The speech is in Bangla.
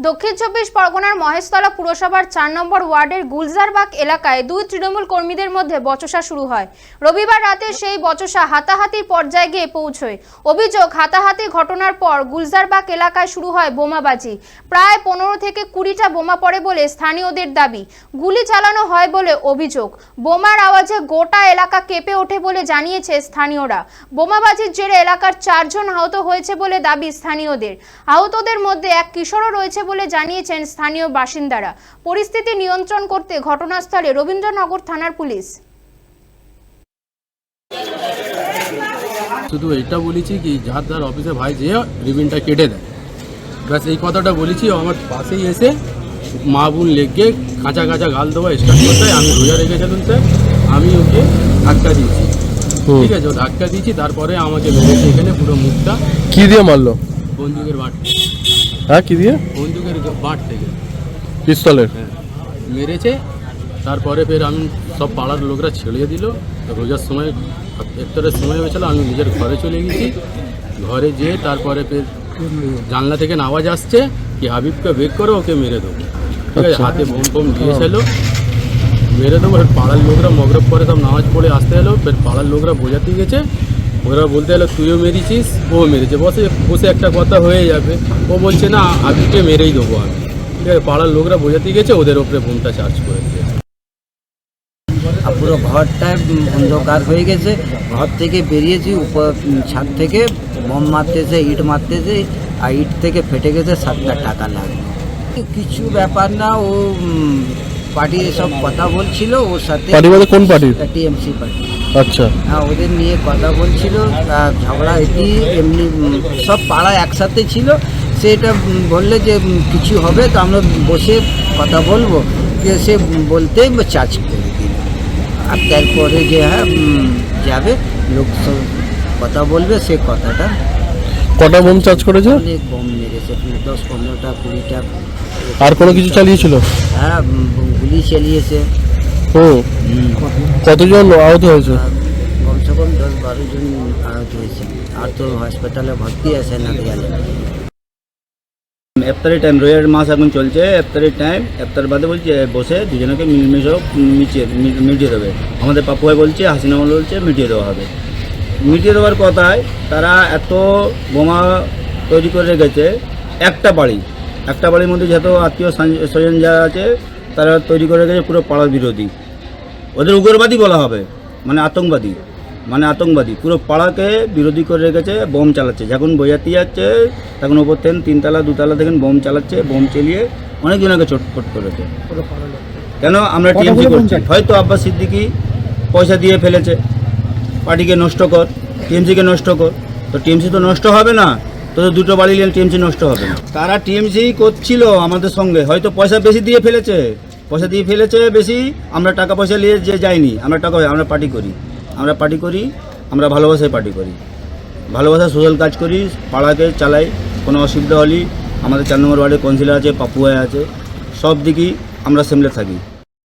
দক্ষিণ চব্বিশ পরগনার মহেশতলা পুরসভার ৪ নম্বর ওয়ার্ডের গুলজারবাগ এলাকায় দুই তৃণমূল কর্মীদের মধ্যে বচসা শুরু হয়। রবিবার রাতে সেই বচসা হাতাহাতির পর্যায়ে গিয়ে পৌঁছয়। অভিযোগ, হাতাহাতি ঘটনার পর গুলজারবাগ এলাকায় শুরু হয় বোমাবাজি। প্রায় ১৫ থেকে ২০টা বোমা পড়ে বলে স্থানীয়দের দাবি। গুলি চালানো হয় বলে অভিযোগ। বোমার আওয়াজে গোটা এলাকা কেঁপে ওঠে বলে জানিয়েছে স্থানীয়রা। বোমাবাজির জেরে এলাকার ৪ জন আহত হয়েছে বলে দাবি স্থানীয়দের। আহতদের মধ্যে এক কিশোরও রয়েছে বলে জানিয়েছেন স্থানীয় বাসিন্দারা। পরিস্থিতি নিয়ন্ত্রণ করতে ঘটনাস্থলে রবীন্দ্রনগর থানার পুলিশ। শুধু এটা বলেছি কি যার যার অফিসে ভাই যে রিবিনটা কেটে দেয়, ব্যাস এই কথাটা বলেছি। আমার পাশেই এসে মা বোন লেগে কাঁচা কাঁচা গাল দেওয়া স্টার্ট করতে, আমি রোজা রেখেছিলাম স্যার, আমি ওকে ধাক্কা দিয়েছি। ঠিক আছে, ও ধাক্কা দিয়েছি, তারপরে আমাকে মেরেছে এখানে পুরো মুখটা। কি দিয়ে মারলো? বন্দুকের বাট। হ্যাঁ, কি দিয়ে? বন্দুকের বাট থেকে, পিস্তলের। হ্যাঁ, মেরেছে। তারপরে ফের আমি সব পাড়ার লোকরা ছেড়ে দিল। রোজার সময় ইফতারের সময় হয়েছিল, আমি নিজের ঘরে চলে গেছি। ঘরে যেয়ে তারপরে ফের জানলা থেকে আওয়াজ আসছে কি হাবিবকে বের করো, ওকে মেরে দেবো। ঠিক আছে, হাতে বোম ফোম দিয়েছিল, মেরে দেবো। পাড়ার লোকরা মগরব করে সব নামাজ পড়ে আসতে এলো। ফের পাড়ার লোকরা বোঝাতে গেছে, ওরা বলতে এলো তুইও মেরেছিস, ও মেরেছে। বসে একটা কথা হয়ে যাবে। ও বলছে না, হাবিবকে মেরেই দেবো আমি। ঠিক আছে, পাড়ার লোকরা বোঝাতে গেছে, ওদের ওপরে বোমটা চার্জ করে দিয়েছে। পুরো ঘরটা অন্ধকার হয়ে গেছে। ঘর থেকে বেরিয়েছি, উপর ছাদ থেকে বোম মারতেছে, ইট মারতেছে, আর ইট থেকে ফেটে গেছে 7টা টাকা লাগবে। কিছু ব্যাপার না, ও পার্টি সব কথা বলছিল ওর সাথে। পার্টি বলতে কোন পার্টি? TMC party. আচ্ছা। হ্যাঁ, ওদের নিয়ে কথা বলছিল, ঝগড়া এটি এমনি সব পাড়া একসাথে ছিল। সেটা বললে যে কিছু হবে তো আমরা বসে কথা বলবো, যে সে বলতে চার্জ করে দিল। আর তারপরে যে হ্যাঁ যাবে, লোক সব কথা বলবে, সে কথাটা। কটা বোম চার্জ করেছে? অনেক বোম মেরেছে, 10-15টা 20টা। আর কোনো কিছু চালিয়েছিল? হ্যাঁ, গুলি চালিয়েছে। ও, কতজন আহত হয়েছে? কমসে কম 10-12 জন আহত হয়েছে। আর তো হাসপাতালে ভর্তি আছে না গেলে। ইফতারের টাইম, রোজার মাস এখন চলছে। ইফতারের টাইম, ইফতার বাদে বলছে বসে দুজনকে মিটিয়ে দেবে। আমাদের পাপ্পু ভাই বলছে, হাসিনা আমল বলছে মিটিয়ে দেওয়া হবে। মিটিয়ে দেওয়ার কথায় তারা এত বোমা তৈরি করে রেখেছে। একটা বাড়ির মধ্যে যত আত্মীয় স্বজন যারা আছে তারা তৈরি করে রেখেছে পুরো পাড়ার বিরোধী। ওদের উগ্রবাদী বলা হবে, মানে আতঙ্কবাদী পুরো পাড়াকে বিরোধী করে রেখেছে। বোম চালাচ্ছে, যখন বইয়াতে যাচ্ছে তখন ওপর থেকে 3তলা 2তলা থেকে বোম চালাচ্ছে। বোম চালিয়ে অনেকজনকে চটপট করেছে। কেন আমরা টিএমসি করছি? হয়তো আব্বাস সিদ্দিকী পয়সা দিয়ে ফেলেছে, পার্টিকে নষ্ট কর, টিএমসিকে নষ্ট কর। তো টিএমসি তো নষ্ট হবে না, তো দুটো বাড়ি নিয়ে টিএমসি নষ্ট হবে না। তারা টিএমসি করছিল আমাদের সঙ্গে, হয়তো পয়সা বেশি দিয়ে ফেলেছে বেশি। আমরা টাকা পয়সা নিয়ে যে যাইনি, আমরা পার্টি করি, আমরা ভালোবাসায় পার্টি করি, ভালোবাসা সোশ্যাল কাজ করি, পাড়াকে চালাই। কোনো অসুবিধা হলে আমাদের 4 নম্বর ওয়ার্ডে কাউন্সিলর আছে, পাপ্পু ভাই আছে, সব দিকেই আমরা সামলে থাকি।